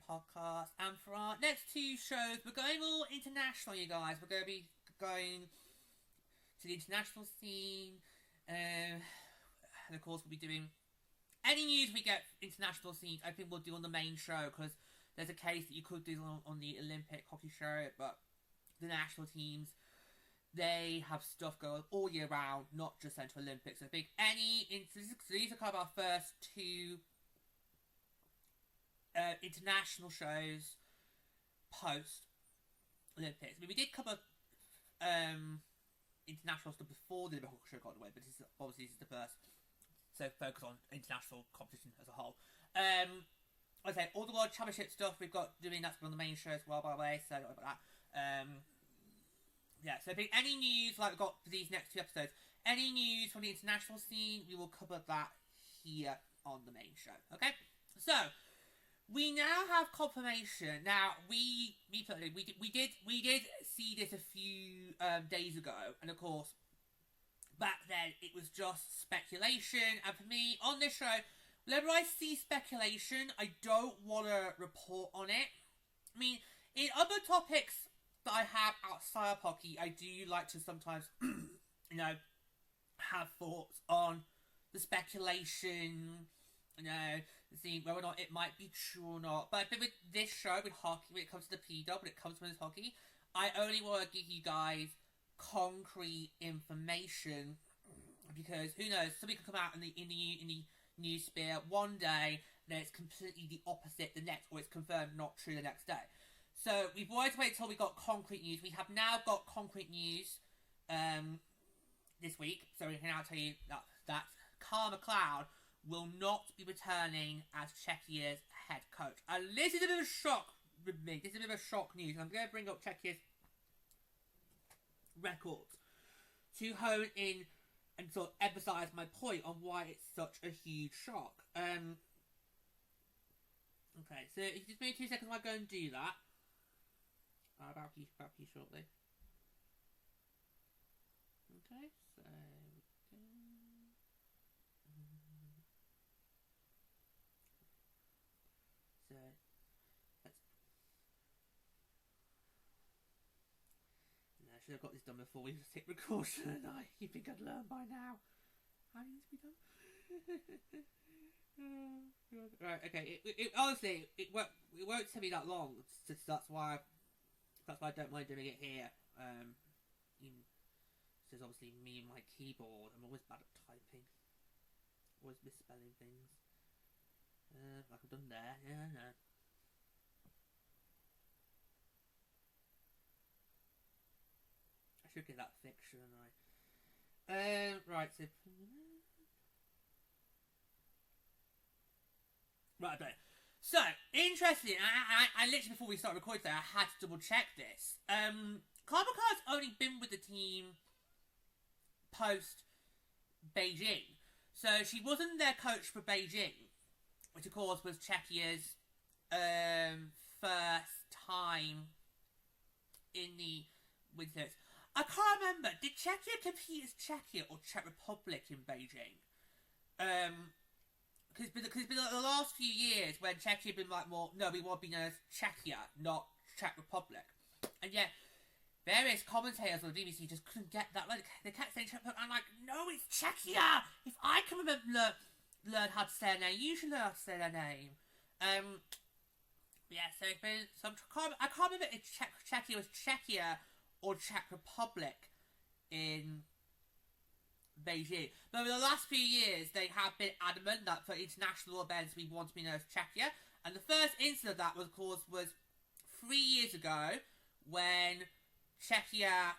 Podcast, and for our next two shows we're going all international, you guys. We're going to be going to the international scene, and of course we'll be doing any news we get international scenes. I think we'll do on the main show, because there's a case that you could do on the Olympic hockey show, but the national teams, they have stuff going all year round, not just Central Olympics. I think these are kind of our first two international shows post Olympics. I mean, we did cover international stuff before the Olympic show got away, but this is the first, so focus on international competition as a whole. Okay, all the World Championship stuff we've got doing, that's on the main show as well, by the way, so don't worry about that. Yeah, so I think any news like we've got for these next two episodes, any news from the international scene, we will cover that here on the main show. Okay, so we now have confirmation. Now we did see this a few days ago, and of course back then it was just speculation. And for me on this show, whenever I see speculation, I don't want to report on it. I mean, in other topics that I have outside of hockey, I do like to sometimes, have thoughts on the speculation, see whether or not it might be true or not. But I think with this show, with hockey, when it comes to the P-Dub, when it comes to men's hockey, I only want to give you guys concrete information, because who knows, something could come out in the news sphere one day, then it's completely the opposite the next, or it's confirmed not true the next day. So we've always waited until we got concrete news. We have now got concrete news this week, so we can now tell you that Carla MacLeod will not be returning as Czechia's head coach. And this is a bit of a shock with me. This is a bit of a shock news. I'm going to bring up Czechia's records to hone in and sort of emphasise my point on why it's such a huge shock. Okay, so if you just give me 2 seconds while I go and do that. I'll back you shortly. Okay, so I should have got this done before we hit record, shouldn't I? You think I'd learn by now how it needs to be done? Right, okay. It honestly, it won't take me that long. That's why I don't mind doing it here. There's obviously me and my keyboard. I'm always bad at typing. Always misspelling things. Like I've done there. Yeah, no. I should get that fixed, shouldn't I? Right, so... Right, okay. So, interesting. I literally, before we started recording today, I had to double check this. Carla MacLeod's only been with the team post Beijing. So, she wasn't their coach for Beijing, which of course was Czechia's first time in the Winter. I can't remember. Did Czechia compete as Czechia or Czech Republic in Beijing? Because it's been like the last few years when Czechia been like more, no, we want to be known as Czechia, not Czech Republic. And yet, various commentators on the BBC just couldn't get that. Like, they kept saying Czech Republic. I'm like, no, it's Czechia! If I can remember, learn how to say their name, you should learn how to say their name. Yeah, so it's been some. I can't remember if Czechia was Czechia or Czech Republic in Beijing. But over the last few years, they have been adamant that for international events, we want to be known as Czechia. And the first instance of that, was 3 years ago, when Czechia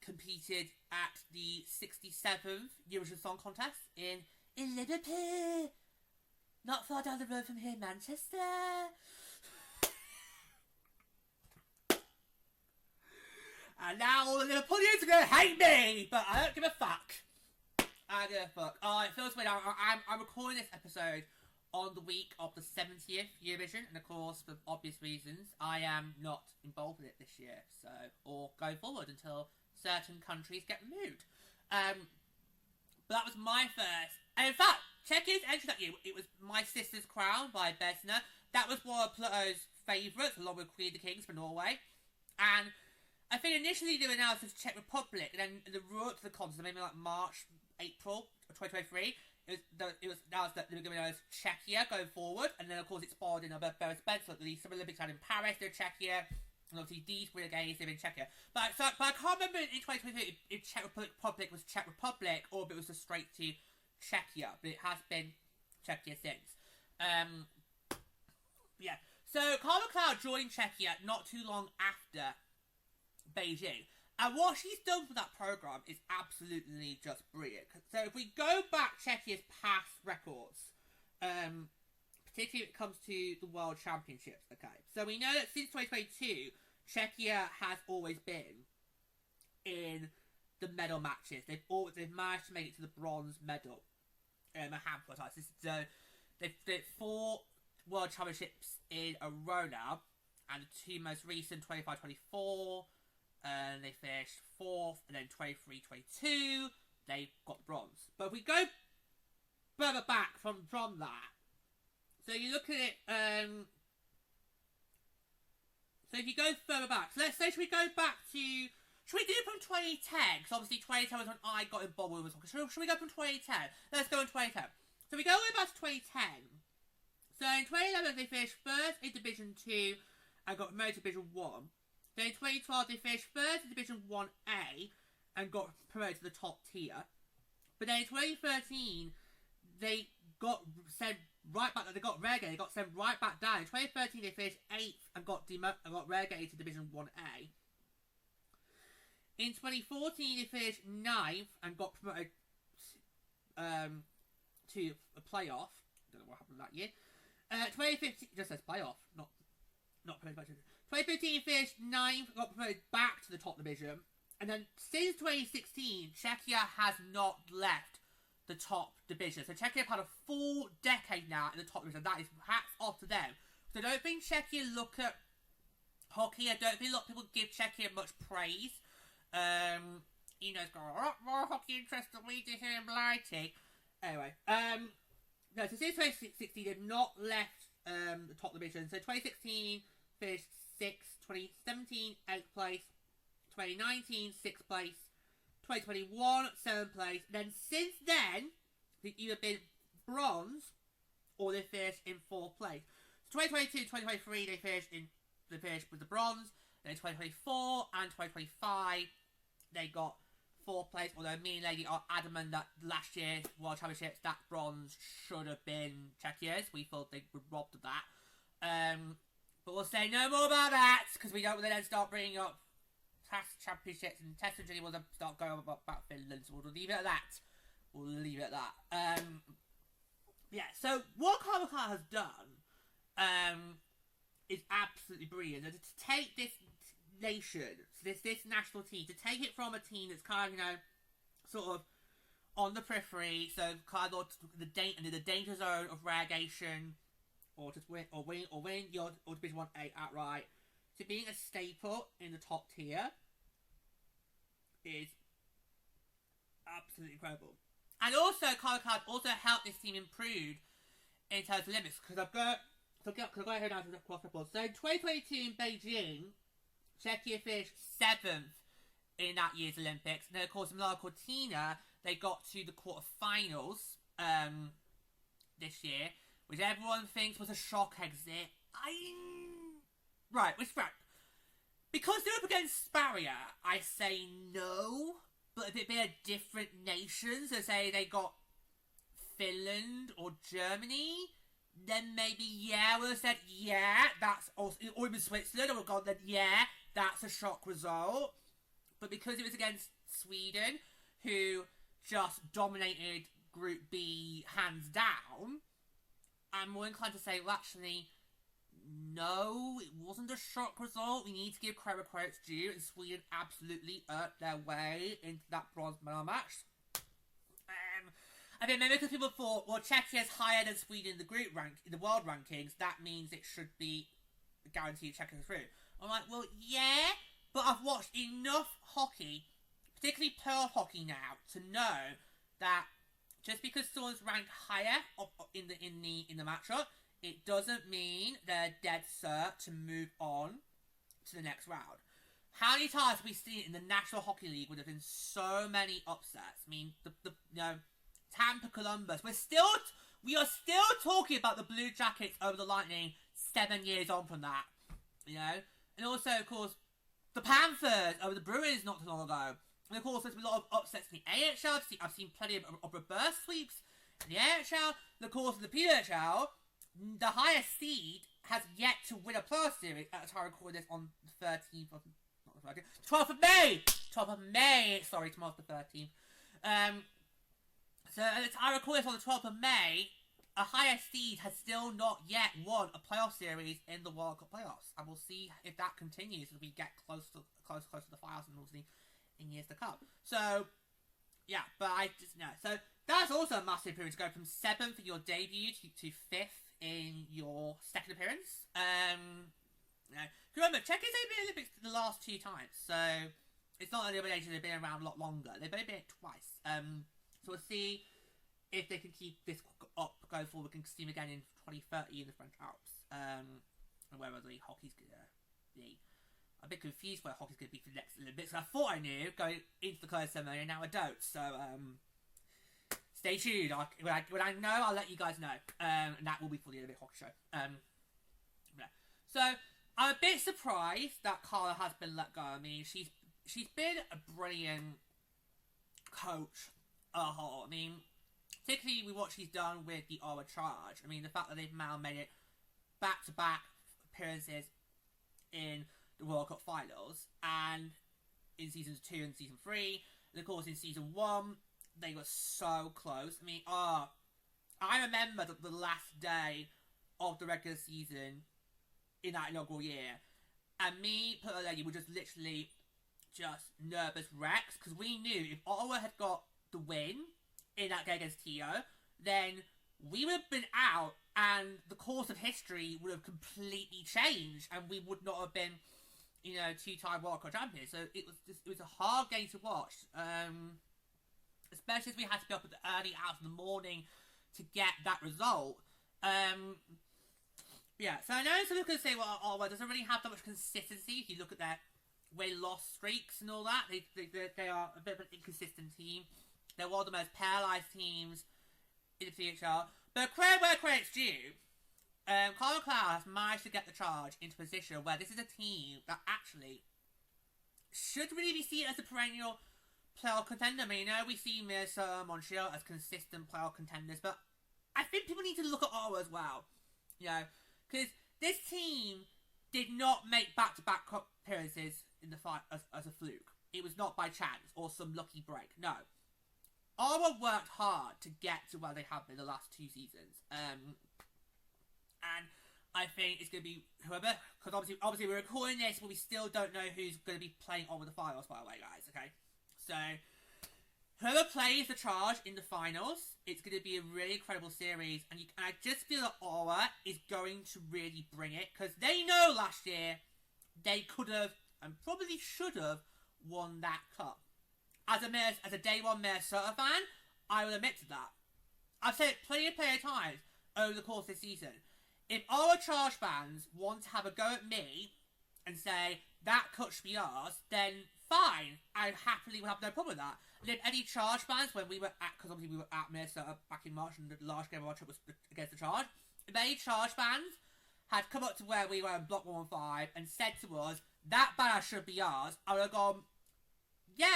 competed at the 67th Eurovision Song Contest in Liverpool. Not far down the road from here, Manchester. And now all the Liverpoolians are going to hate me, but I don't give a fuck. I don't give a fuck. Oh, it feels weird. I'm recording this episode on the week of the 70th Eurovision, and of course, for obvious reasons, I am not involved with it this year, so, or going forward until certain countries get removed. But that was my first, and in fact, Czechia's entry that year, it was My Sister's Crown by Vesna. That was one of Pluto's favourites, along with Queen of the Kings for Norway, and I think initially they were announced as Czech Republic, and then the route to the concert, maybe like March, April of 2023, it was announced that they were going to be known as Czechia going forward, and then of course it spawned in other Boris Benson, the Summer Olympics had in Paris, they're Czechia, and obviously these Winter Games, they're in Czechia. But I can't remember in 2023 if Czech Republic was Czech Republic, or if it was just straight to Czechia, but it has been Czechia since. Yeah. So Carla MacLeod joined Czechia not too long after Beijing. And what she's done for that programme is absolutely just brilliant. So if we go back Czechia's past records, particularly when it comes to the World Championships, okay? So we know that since 2022, Czechia has always been in the medal matches. They've managed to make it to the bronze medal a handful of times. So they've 4 World Championships in a row now, and the 2 most recent, 25-24, and they finished 4th, and then 23-22, they got the bronze. But if we go further back from that, so you look at it, so if you go further back, so let's say, should we go back to, should we do it from 2010? Because obviously 2010 was when I got involved with it. Should we go from 2010? Let's go in 2010. So we go way back to 2010. So in 2011 they finished 1st in Division 2 and got promoted to Division 1. Then in 2012 they finished 1st in Division 1A and got promoted to the top tier. But then in 2013 they got sent right back. They got relegated. They got sent right back down. In 2013 they finished 8th and got relegated to Division 1A. In 2014 they finished 9th and got promoted to a playoff. Don't know what happened that year. 2015 just says playoff, not promoted. 2015 finished 9th, got promoted back to the top division, and then since 2016, Czechia has not left the top division. So Czechia have had a full decade now in the top division. That is hats off to them. So I don't think Czechia look at hockey. I don't think a lot of people give Czechia much praise. You know, it's got a lot more hockey interest than we do here in Blighty. Anyway, no, so since 2016, they've not left the top division. So 2016 finished 6th, 2017 8th place, 2019 6th place, 2021 7th place. And then since then, they've either been bronze or they finished in 4th place. So 2022, 2023 they finished with the bronze. Then 2024 and 2025 they got 4th place, although me and Lady are adamant that last year's World Championships, that bronze should have been Czechia's. We thought they were robbed of that. But we'll say no more about that, because we don't want to then start bringing up past championships, and Tess and Jenny will then start going on about Finland, so we'll leave it at that. Yeah, so what Carla MacLeod has done is absolutely brilliant. And to take this nation, this national team, to take it from a team that's kind of, you know, sort of on the periphery, so kind of the danger zone of relegation, or just win your Division 1A outright, to being a staple in the top tier is absolutely incredible. And also, Carla MacLeod also helped this team improve in terms of Olympics, because I've got here now to the cross record. So in 2022 in Beijing, Czechia finished 7th in that year's Olympics. And then, of course, in Milano Cortina, they got to the quarterfinals this year, which everyone thinks was a shock exit. Because they're up against Sparia, I say no. But if it be a different nation, so say they got Finland or Germany, then maybe, yeah, we'll have said, yeah, that's also, or even Switzerland, or we've gone, then, yeah, that's a shock result. But because it was against Sweden, who just dominated Group B hands down, I'm more inclined to say, well, actually, no, it wasn't a shock result. We need to give credit where it's due, and Sweden absolutely earned their way into that bronze medal match. I mean, maybe because people thought, well, Czechia is higher than Sweden in the group rank, in the world rankings, that means it should be guaranteed Czechia through. I'm like, well, yeah, but I've watched enough hockey, particularly Pearl hockey now, to know that just because someone's ranked higher in the matchup, it doesn't mean they're dead cert to move on to the next round. How many times have we seen it in the National Hockey League where there have been so many upsets? I mean, Tampa, Columbus. We are still talking about the Blue Jackets over the Lightning 7 years on from that. And also, of course, the Panthers over the Bruins not too long ago. And of course, there's been a lot of upsets in the AHL. I've seen plenty of reverse sweeps in the AHL. And of course, in the PHL, the highest seed has yet to win a playoff series. At the time I recorded this on the 13th of... 12th of May! 12th of May! Sorry, tomorrow's the 13th. So, as I record this on the 12th of May, a higher seed has still not yet won a playoff series in the World Cup playoffs. And we'll see if that continues as we get close to the finals and obviously in years to come. So, yeah, but I just know. So, that's also a massive improvement to go from 7th in your debut to 5th in your second appearance. Remember, Czechia has been in the Olympics the last 2 times, so it's not only they've been around a lot longer. They've only been it twice. So we'll see if they can keep this up going forward. We can see them again in 2030 in the French Alps, and whether the hockey's gonna be. I'm a bit confused where hockey's gonna be for the next Olympics. I thought I knew going into the close ceremony, and now I don't. So stay tuned. When I know, I'll let you guys know. And that will be for the Olympic hockey show. So I'm a bit surprised that Carla has been let go. I mean, she's been a brilliant coach as a whole. I mean, particularly with what she's done with the Ottawa Charge. I mean, the fact that they've now made it back-to-back appearances in the World Cup finals, and in seasons 2 and season 3, and of course in season 1, they were so close. I mean, I remember the last day of the regular season in that inaugural year, and me, per lady, were just literally just nervous wrecks, because we knew if Ottawa had got the win in that game against Tio, then we would have been out, and the course of history would have completely changed, and we would not have been, 2-time World Cup champions. So it was a hard game to watch, especially as we had to be up at the early hours in the morning to get that result. Yeah, so I know some people can say, well, Ottawa doesn't really have that much consistency. If you look at their win-loss streaks and all that, they are a bit of an inconsistent team. They're one of the most paralysed teams in the CHL. But credit where credit's due, Carla MacLeod has managed to get the Charge into a position where this is a team that actually should really be seen as a perennial playoff contender. I mean, we see Minnesota, Montreal as consistent playoff contenders, but I think people need to look at Ottawa as well. Because this team did not make back-to-back appearances in the fight as a fluke. It was not by chance or some lucky break. No. Ottawa worked hard to get to where they have been the last 2 seasons. And I think it's going to be whoever, because obviously we're recording this, but we still don't know who's going to be playing on with the finals, by the way, guys, okay? So, whoever plays the Charge in the finals, it's going to be a really incredible series, and I just feel that Ottawa is going to really bring it, because they know last year they could have, and probably should have, won that cup. As a day one Minnesota fan, I will admit to that. I've said it plenty of times over the course of this season. If our Charge fans want to have a go at me and say, that cup should be ours, then fine. I happily would have no problem with that. And if any Charge fans, when we were at, because obviously we were at Minnesota back in March and the last game of our trip was against the Charge, if any Charge fans had come up to where we were in Block 115 and said to us, that banner should be ours, I would have gone, yeah,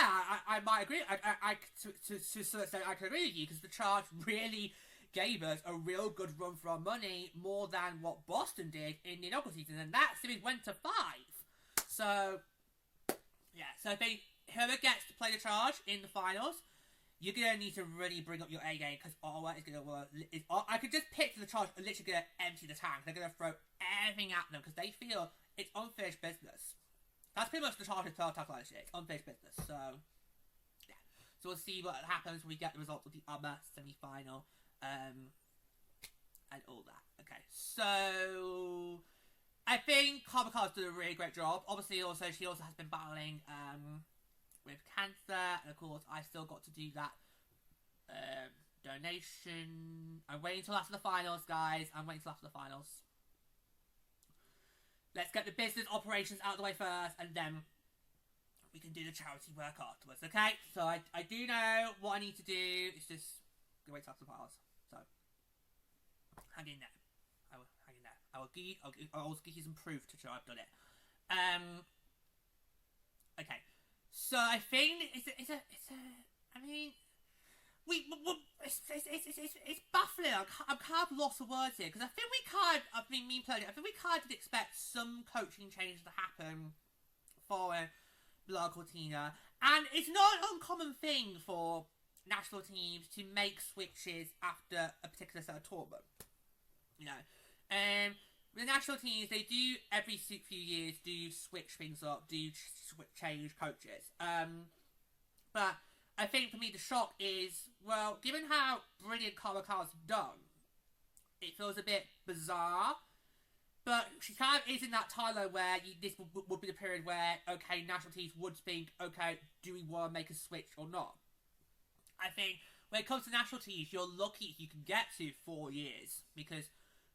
I might agree. To a certain extent, I can agree with you, because the Charge really gave us a real good run for our money, more than what Boston did in the inaugural season, and that series went to 5. So, yeah, so if whoever gets to play the Charge in the finals, you're going to need to really bring up your A game, because Ottawa is going to I could just picture the Charge are literally going to empty the tank. They're going to throw everything at them, because they feel it's unfinished business. That's pretty much the Charge's playoff tagline this year. It's unfinished business. So, yeah. So So we'll see what happens when we get the results of the other semi-final. And all that. Okay, so I think Carla MacLeod's done a really great job. Obviously, she also has been battling with cancer, and of course, I still got to do that donation. I'm waiting till after the finals, guys. I'm waiting till after the finals. Let's get the business operations out of the way first, and then we can do the charity work afterwards, okay? So I do know what I need to do. It's just wait till after the finals. So hang in there. I will hang in there. I'll also give you some proof to show I've done it. Okay. So I think it's baffling. I'm kind of lost for words here because I think we kind of did expect some coaching changes to happen for La Cortina, and it's not an uncommon thing for national teams to make switches after a particular set of tournament. You know, the national teams, they do every few years do switch things up, change coaches. But I think for me the shock is, well, given how brilliant Carla MacLeod's done, it feels a bit bizarre. But she kind of is in that timeline where this would be the period where, okay, national teams would think, okay, do we want to make a switch or not? I think when it comes to national teams, you're lucky if you can get to 4 years because,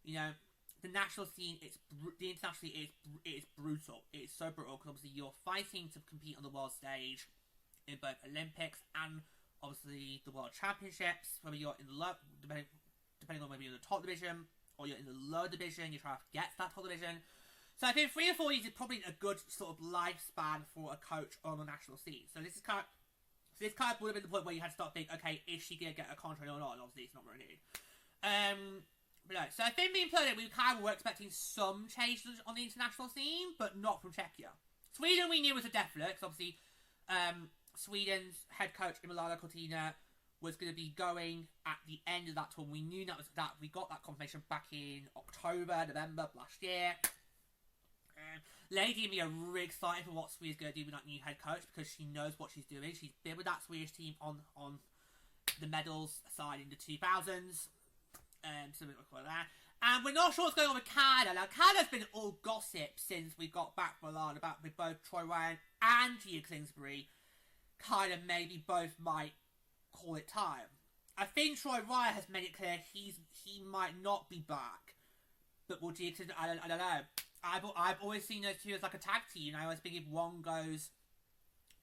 you know, the national scene, the international scene is brutal. It's so brutal because obviously you're fighting to compete on the world stage in both Olympics and obviously the World Championships. Whether you're in the low, depending on whether you're in the top division or you're in the lower division, you're trying to get to that top division. So I think 3 or 4 years is probably a good sort of lifespan for a coach on the national scene. So this kind of would have been the point where you had to start thinking, okay, is she going to get a contract or not? And obviously it's not really. But no, so I think being put in, we kind of were expecting some changes on the international scene, but not from Czechia. Sweden we knew was a definite, because obviously Sweden's head coach La Cortina was going to be going at the end of that tour. We knew that we got that confirmation back in October, November last year. Lady and me are really excited for what Sweden's going to do with that new head coach because she knows what she's doing. She's been with that Swedish team on the medals side in the 2000s. So we'll call that. And we're not sure what's going on with Canada. Now, Canada's been all gossip since we got back from Milan about with both Troy Ryan and Gia Kingsbury. Kind of maybe both might call it time. I think Troy Ryan has made it clear he might not be back. But will Gia Kingsbury, I don't know. I've always seen those two as like a tag team. I always think if one goes,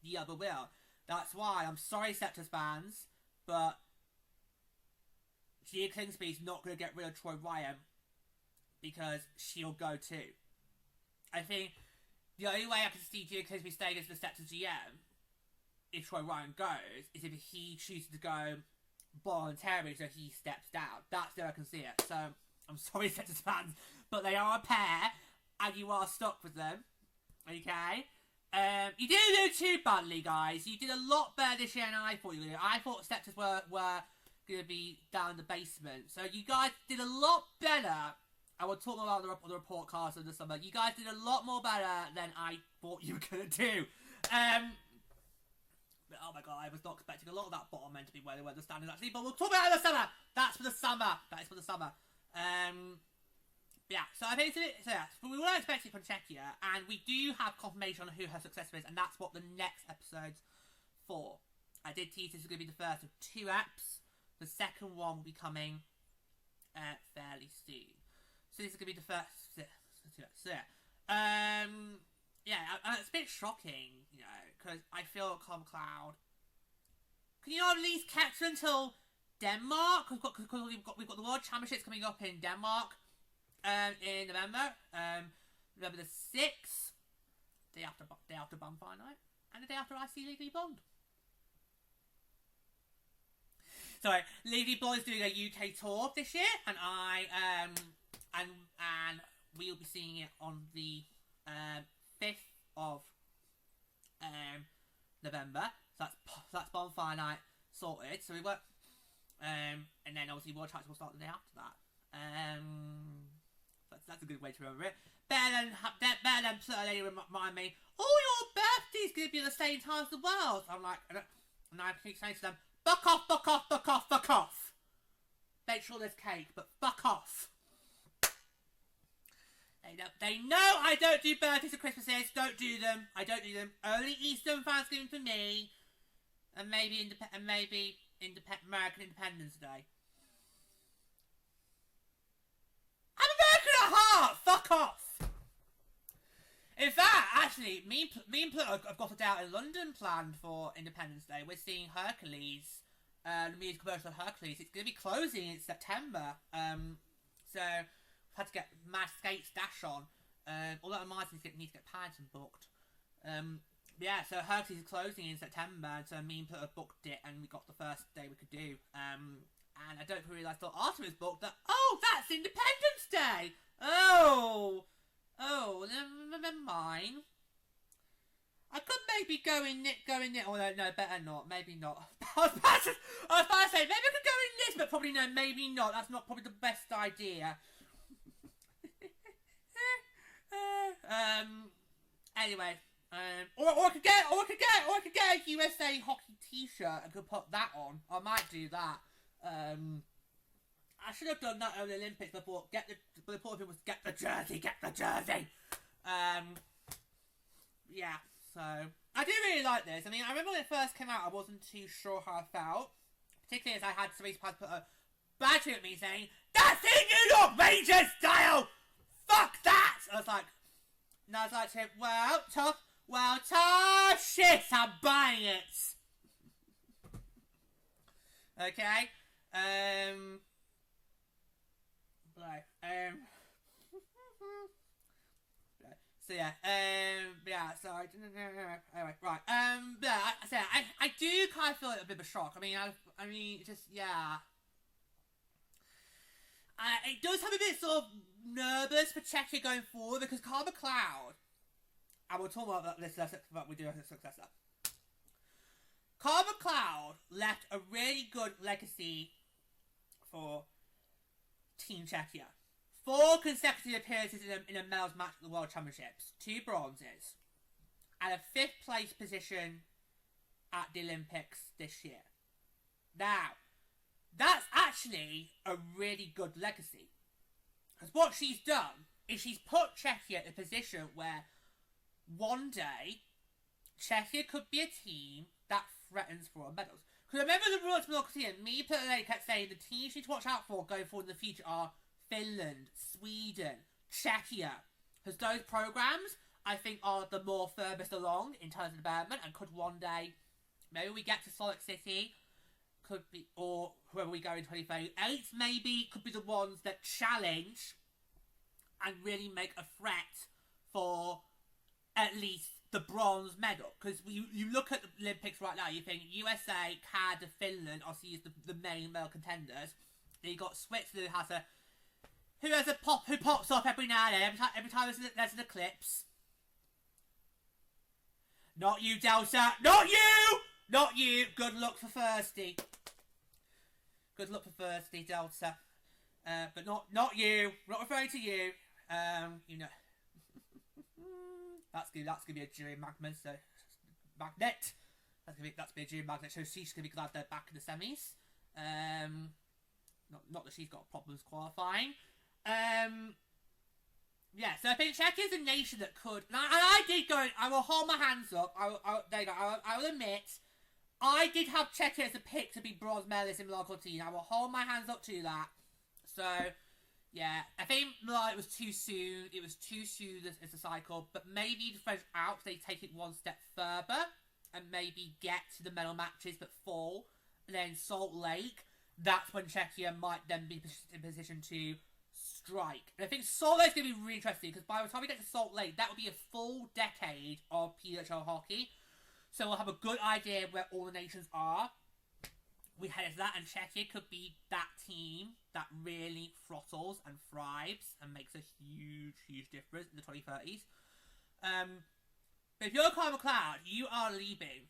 the other will. That's why I'm sorry, Scepters fans, but Gia Kingsbury's not going to get rid of Troy Ryan because she'll go too. I think the only way I can see Gia Kingsbury staying as the Scepters GM if Troy Ryan goes is if he chooses to go voluntarily, so he steps down. That's the way I can see it. So I'm sorry, Scepters fans, but they are a pair, and you are stuck with them. Okay. You didn't do too badly, guys. You did a lot better this year than I thought you would. I thought Scepters were going to be down in the basement. So you guys did a lot better. I will talk more about the report cards of the summer. You guys did a lot more better than I thought you were going to do. But oh my god, I was not expecting a lot of that bottom end to be where they were the standards actually. But we'll talk about it in the summer. That's for the summer. That is for the summer. Yeah, so I think but we were expecting from Czechia, and we do have confirmation on who her successor is, and that's what the next episode's for. I did tease this is going to be the first of 2 eps. The second one will be coming fairly soon. So this is going to be the first. So yeah. It's a bit shocking, you know, because I feel Carla MacLeod. Can you not at least catch her until Denmark? Because we've got the World Championships coming up in Denmark in November. November the 6th, day after Bonfire Night, and the day after I see Legally Blonde. Sorry, Legally Blonde is doing a UK tour this year, and and we'll be seeing it on the 5th of November. So that's Bonfire Night sorted. So we work, and then obviously World Championships will start the day after that. That's a good way to remember it. Better than Lady remind me, oh, your birthday's going to be at the same time as the world. I'm like, And I keep saying to them, fuck off, fuck off, fuck off, fuck off. Make sure there's cake, but fuck off. They know I don't do birthdays and Christmases. Don't do them. I don't do them. Only Easter and Thanksgiving for me. And maybe American Independence Day. I'm American at heart! Fuck off! In fact, actually, me and Pluto have got a day out in London planned for Independence Day. We're seeing Hercules, the music version of Hercules. It's going to be closing in September. So, I've had to get mad skates dash on. Although I might need to get Paddington booked. Yeah, so Hercules is closing in September, and so me and Pluto booked it, and we got the first day we could do. And I don't realise till after it's booked that, oh, that's Independence Day! Oh, never mind. I could maybe go in it. Oh no, better not. Maybe not. I was about to say maybe I could go in this, but probably no. Maybe not. That's not probably the best idea. Anyway, or I could get a USA hockey T-shirt and could put that on. I might do that. I should have done that at the Olympics, but the important thing was get the jersey. Yeah, so I do really like this. I mean, I remember when it first came out, I wasn't too sure how I felt, particularly as I had Cerise Paz put a badge at me saying, "That's in New York Rangers style. Fuck that!" I was like, tough shit. I'm buying it. Okay. So yeah, so anyway, right, I do kind of feel like a bit of a shock. I mean, just, yeah. It does have a bit sort of nervous for Czechia going forward, because Carla MacLeod, and we'll talk about this, but we do have a successor. Carla MacLeod left a really good legacy for Team Czechia. 4 consecutive appearances in a medals match at the World Championships, 2 bronzes, and a 5th place position at the Olympics this year. Now, that's actually a really good legacy. Because what she's done is she's put Czechia in a position where one day Czechia could be a team that threatens for medals. Because I remember the World Democracy and me personally kept saying the teams you need to watch out for going forward in the future are Finland, Sweden, Czechia. Because those programs, I think, are the more furthest along in terms of development, and could one day, maybe we get to Salt Lake City, could be, or whoever we go in 2038, maybe could be the ones that challenge and really make a threat for at least the bronze medal. Because you look at the Olympics right now, you think USA, Canada, Finland obviously is the main medal contenders. Then you got Switzerland who pops up every now and then, every time there's an eclipse. Not you, Delta! Not you! Not you! Good luck for Thirsty. Good luck for Thirsty, Delta. But not you. Not referring to you. You know. That's gonna be a jury magnet. So magnet. That's gonna be a jury magnet. So she's gonna be glad they're back in the semis. Not that she's got problems qualifying. Yeah, so I think Czechia is a nation that could, and I did go, I will hold my hands up, there you go, I will admit, I did have Czechia as a pick to be bronze medalist in Milan 14, I will hold my hands up to that. So, yeah, I think Milan, it was too soon as a cycle, but maybe the French Alps, they take it one step further, and maybe get to the medal matches but fall, and then Salt Lake, that's when Czechia might then be in position to strike. And I think Salt Lake's going to be really interesting, because by the time we get to Salt Lake, that will be a full decade of PHL hockey. So we'll have a good idea where all the nations are. We head into that, and Czechia could be that team that really throttles and thrives and makes a huge difference in the 2030s. But if you're Carla MacLeod, you are leaving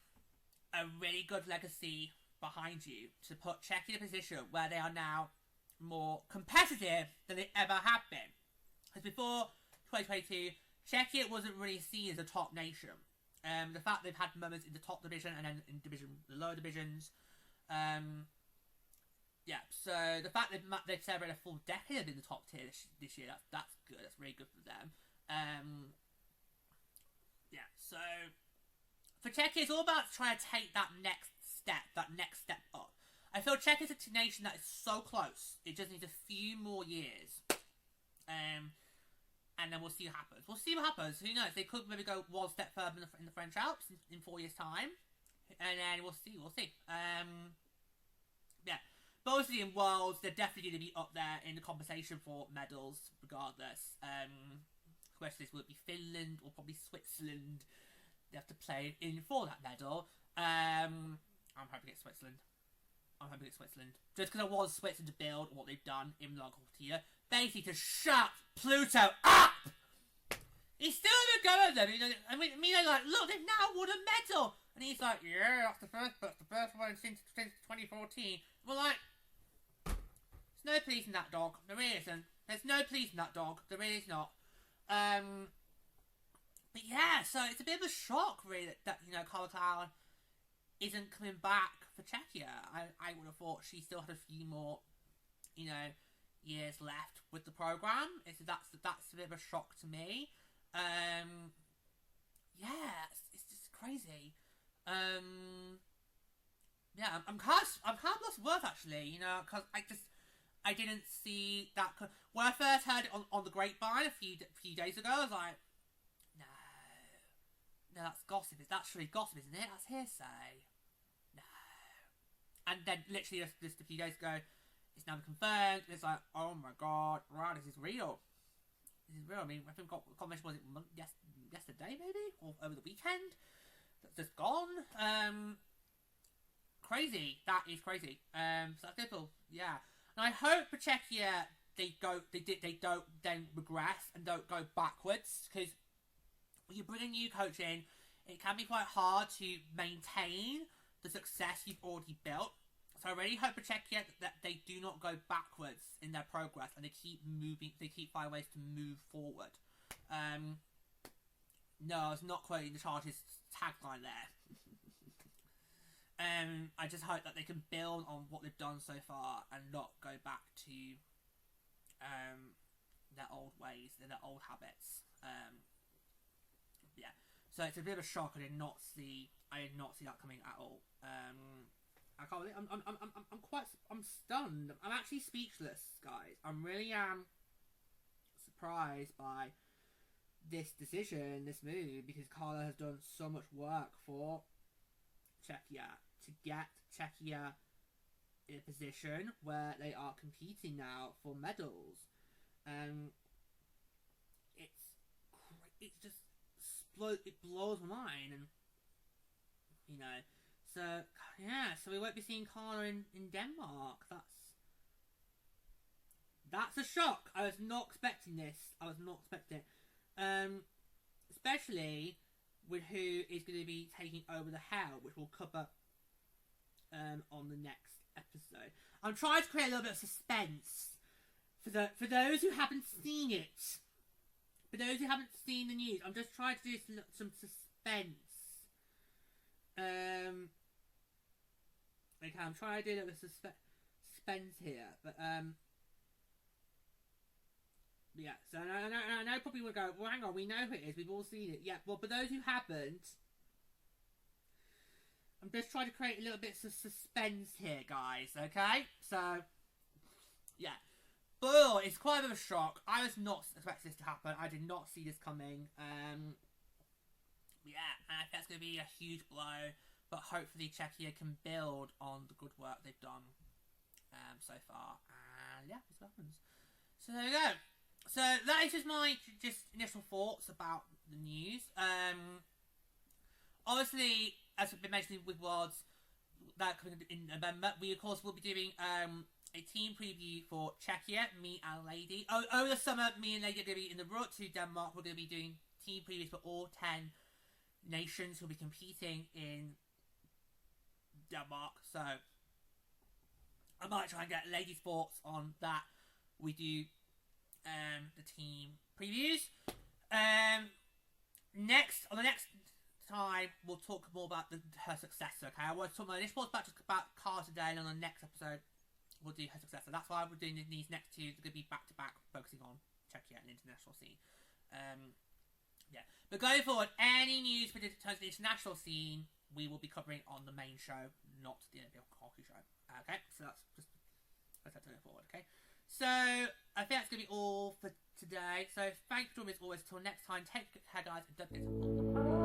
a really good legacy behind you to put Czechia in a position where they are now more competitive than they ever have been. Because before 2022, Czechia wasn't really seen as a top nation. The fact they've had moments in the top division and then in the lower divisions. Yeah, so the fact they've celebrated a full decade in the top tier this year, that's good. That's really good for them. Yeah, so for Czechia, it's all about trying to take that next step up. I feel Czechia's a nation that is so close. It just needs a few more years. And then we'll see what happens. Who knows? They could maybe go one step further in the French Alps in 4 years' time. And then we'll see. Yeah. But obviously in Worlds, they're definitely going to be up there in the conversation for medals, regardless. The question is, will it be Finland or probably Switzerland? They have to play in for that medal. I'm hoping it's Switzerland. Just because I want Switzerland to build what they've done in the local tier. Basically to shut Pluto up! He's still gonna go at them. I mean, they're like, look, they've now won a medal! And he's like, yeah, that's the first one since 2014. We're like, there's no pleasing that dog. There really isn't. There's no pleasing that dog. There really is not. But yeah, so it's a bit of a shock, really, that Carla MacLeod isn't coming back for Czechia. I would have thought she still had a few more, years left with the program. That's a bit of a shock to me. Yeah, it's just crazy. Yeah, I'm kind of lost worth actually, because I didn't see that. When I first heard it on the grapevine a few days ago, I was like, no, that's gossip. That's really gossip, isn't it? That's hearsay. No. And then literally just a few days ago, it's now confirmed. It's like, oh my god, wow, this is real. I mean, I think confirmation was it yesterday maybe, or over the weekend. That's just gone. Crazy. That is crazy. So that's difficult. Yeah. And I hope for Czechia they don't then regress and don't go backwards, because when you bring a new coach in, it can be quite hard to maintain the success you've already built. So I really hope for Czechia that they do not go backwards in their progress and they keep moving. They keep finding ways to move forward. No, I was not quoting the Chargers tagline there. I just hope that they can build on what they've done so far and not go back to their old ways, their old habits. Yeah, so it's a bit of a shock. I did not see that coming at all. I can't believe I'm stunned. I'm actually speechless, guys. I'm really surprised by this decision, this move, because Carla has done so much work for Czechia to get Czechia in a position where they are competing now for medals. It blows my mind, and so yeah, so we won't be seeing Carla in Denmark. That's a shock. I was not expecting this. Especially with who is going to be taking over the helm, which we'll cover on the next episode. I'm trying to create a little bit of suspense for those who haven't seen it. For those who haven't seen the news, I'm just trying to do some suspense. Okay, I'm trying to do a little suspense here, but yeah. So I know probably we'll go, well, hang on, we know who it is. We've all seen it. Yeah. Well, for those who haven't, I'm just trying to create a little bit of suspense here, guys. Okay. So yeah. But it's quite a bit of a shock. I was not expecting this to happen. I did not see this coming. Yeah, and I think that's going to be a huge blow. But hopefully Czechia can build on the good work they've done so far. And yeah, we'll see what happens. So there we go. So that is just my initial thoughts about the news. Obviously, as we've been mentioning with Worlds, that coming in November, we of course will be doing a team preview for Czechia, me and Lady. Over the summer, me and Lady are going to be in the road to Denmark. We're going to be doing team previews for all 10 nations who will be competing in Denmark. So I might try and get Lady's thoughts on that. We do the team previews. On the next time we'll talk more about her successor. Okay, I want to talk about this was just about Carla today, and on the next episode we'll do her successor. That's why we're doing these next two. They're going to be back to back, focusing on Czechia and the international scene. Yeah, but going forward, any news for the international scene we will be covering on the main show, not the Olympic hockey show. Okay, so that's just going forward. Okay, so I think that's going to be all for today. So thanks for joining me as always. Till next time, take care, guys, and don't forget to